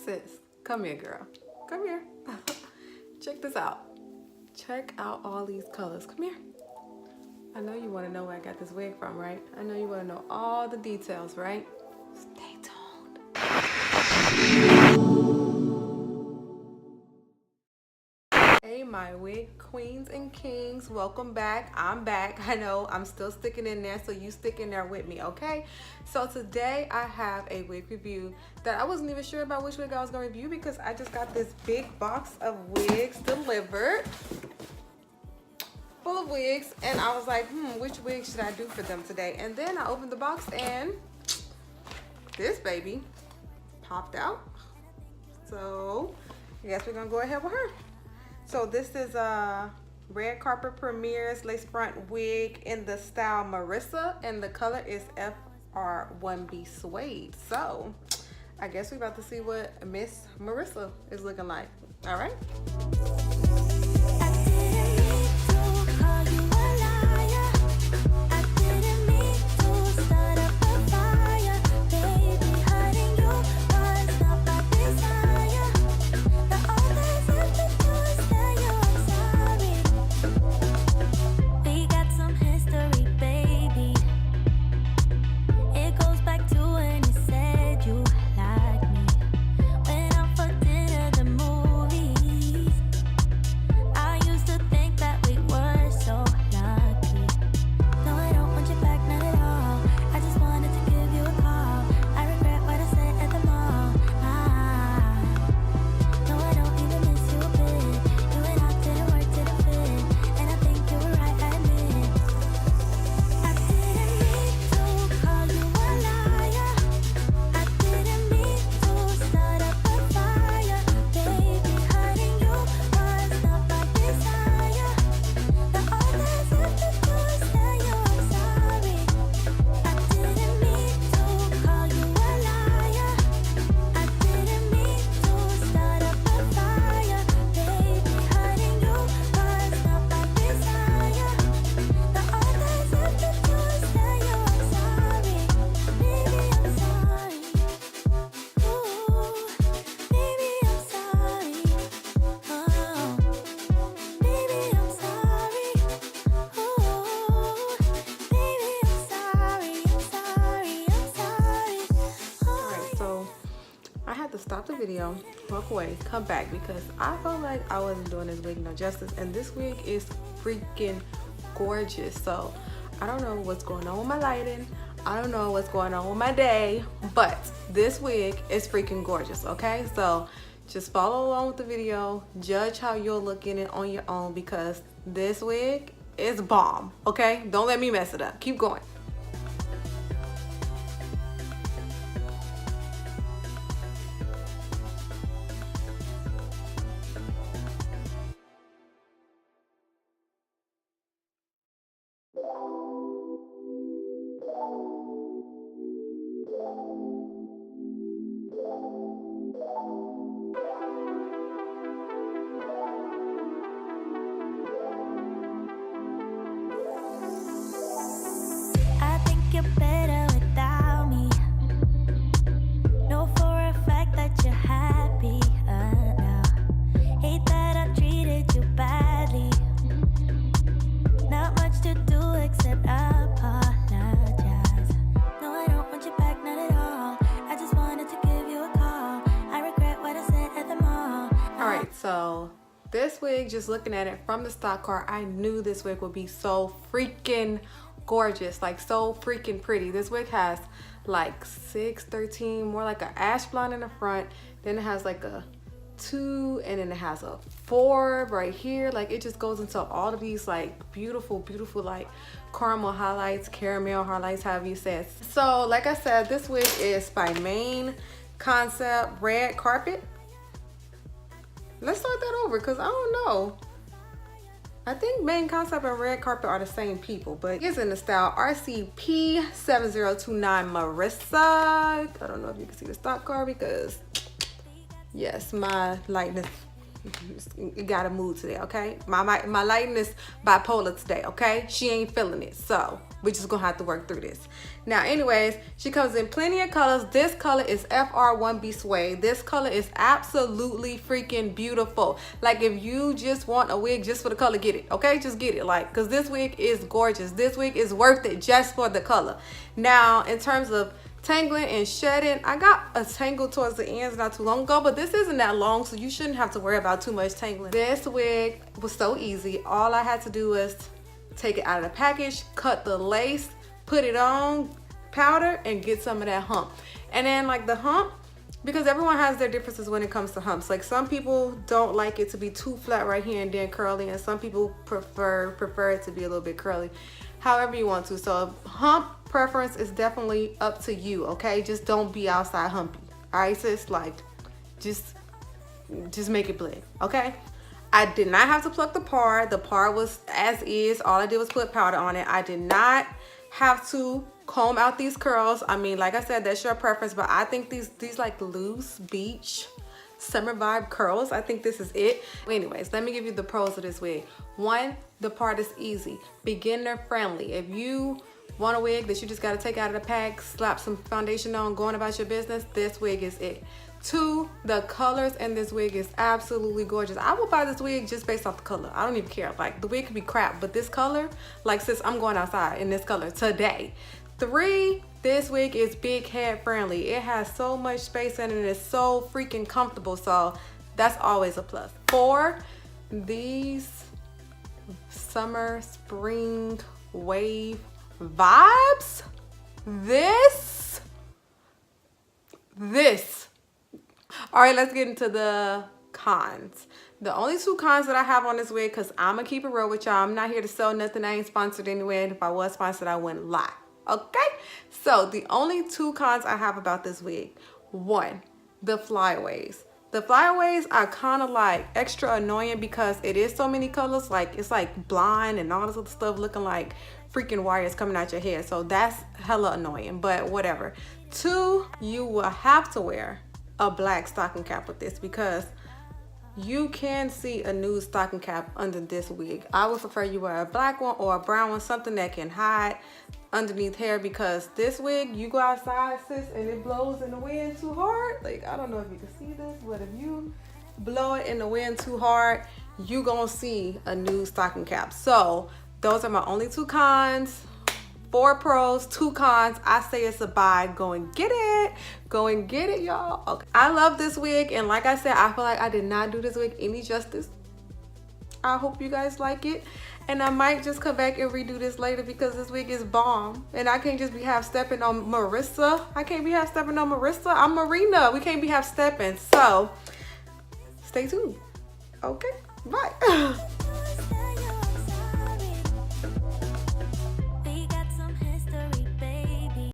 Sis, come here, girl. Come here. Check this out. Check out all these colors. Come here. I know you want to know where I got this wig from, right? I know you want to know all the details, right? Stay tuned. Hey, my wig queens and kings, welcome back. I'm back. I know I'm still sticking in there, so you stick in there with me, okay? So today I have a wig review that I wasn't even sure about which wig I was going to review because I just got this big box of wigs delivered, full of wigs, and I was like, which wig should I do for them today? And then I opened the box and this baby popped out. So I guess we're gonna go ahead with her. So this is a Red Carpet Premieres lace front wig in the style Marisa, and the color is FR1B suede. So I guess we're about to see what Miss Marisa is looking like. All right. Stop the video, walk away, come back, because I felt like I wasn't doing this wig no justice, and this wig is freaking gorgeous. So I don't know what's going on with my lighting, I don't know what's going on with my day, but this wig is freaking gorgeous. Okay, so just follow along with the video, judge how you'll look in it on your own, because this wig is bomb. Okay, don't let me mess it up. Keep going. You're better without me. Know for a fact that you're happy now. Hate that I treated you badly. Not much to do except apologize. No, I don't want you back, not at all. I just wanted to give you a call. I regret what I said at the mall. Alright, so this wig, just looking at it from the stock car, I knew this wig would be so freaking gorgeous, like so freaking pretty. This wig has like 613, more like an ash blonde in the front, then it has like a 2, and then it has a 4 right here. Like it just goes into all of these like beautiful like caramel highlights, however you say it. So like I said, this wig is by Main Concept Red Carpet. Let's start that over because I don't know. I think Main Concept and Red Carpet are the same people, but it's in the style RCP7029 Marisa. I don't know if you can see the stock car because, yes, my lighting is it got a mood today, okay? My lighting is bipolar today, okay? She ain't feeling it, so we're just gonna have to work through this. Now, anyways, she comes in plenty of colors. This color is FR1B Suede. This color is absolutely freaking beautiful. Like, if you just want a wig just for the color, get it, okay? Just get it, like, because this wig is gorgeous. This wig is worth it just for the color. Now, in terms of tangling and shedding, I got a tangle towards the ends not too long ago, but this isn't that long, so you shouldn't have to worry about too much tangling. This wig was so easy. All I had to do was take it out of the package, cut the lace, put it on, powder, and get some of that hump. And then like the hump, because everyone has their differences when it comes to humps. Like some people don't like it to be too flat right here and then curly, and some people prefer it to be a little bit curly. However you want to. So hump preference is definitely up to you, okay? Just don't be outside humpy. All right, sis? Like, just make it blend, okay? I did not have to pluck the part. The part was as is. All I did was put powder on it. I did not have to comb out these curls. I mean, like I said, that's your preference, but I think these like loose beach summer vibe curls, I think this is it. Anyways, let me give you the pros of this wig. One, the part is easy, beginner friendly. If you want a wig that you just got to take out of the pack, slap some foundation on, going about your business, this wig is it. Two, the colors in this wig is absolutely gorgeous. I will buy this wig just based off the color. I don't even care. Like, the wig could be crap, but this color, like, sis, I'm going outside in this color today. Three, this wig is big head friendly. It has so much space in it and it's so freaking comfortable, so that's always a plus. Four, these summer spring wave vibes, this. All right, let's get into the cons. The only two cons that I have on this wig, because I'm gonna keep it real with y'all, I'm not here to sell nothing. I ain't sponsored anyway, and if I was sponsored, I wouldn't lie. Okay, so the only two cons I have about this wig. One, the flyaways. The flyaways are kind of like extra annoying because it is so many colors. Like, it's like blind and all this other stuff looking like freaking wires coming out your hair. So that's hella annoying, but whatever. Two, you will have to wear a black stocking cap with this because you can see a nude stocking cap under this wig. I would prefer you wear a black one or a brown one, something that can hide underneath hair, because this wig, you go outside, sis, and it blows in the wind too hard. Like, I don't know if you can see this, but if you blow it in the wind too hard, you gonna see a nude stocking cap. So those are my only two cons. 4 pros, 2 cons. I say it's a buy. Go and get it. Go and get it, y'all. Okay. I love this wig, and like I said, I feel like I did not do this wig any justice. I hope you guys like it, and I might just come back and redo this later because this wig is bomb, and I can't just be half stepping on Marisa. I can't be half stepping on Marisa. I'm Marina. We can't be half stepping. So stay tuned. Okay, bye.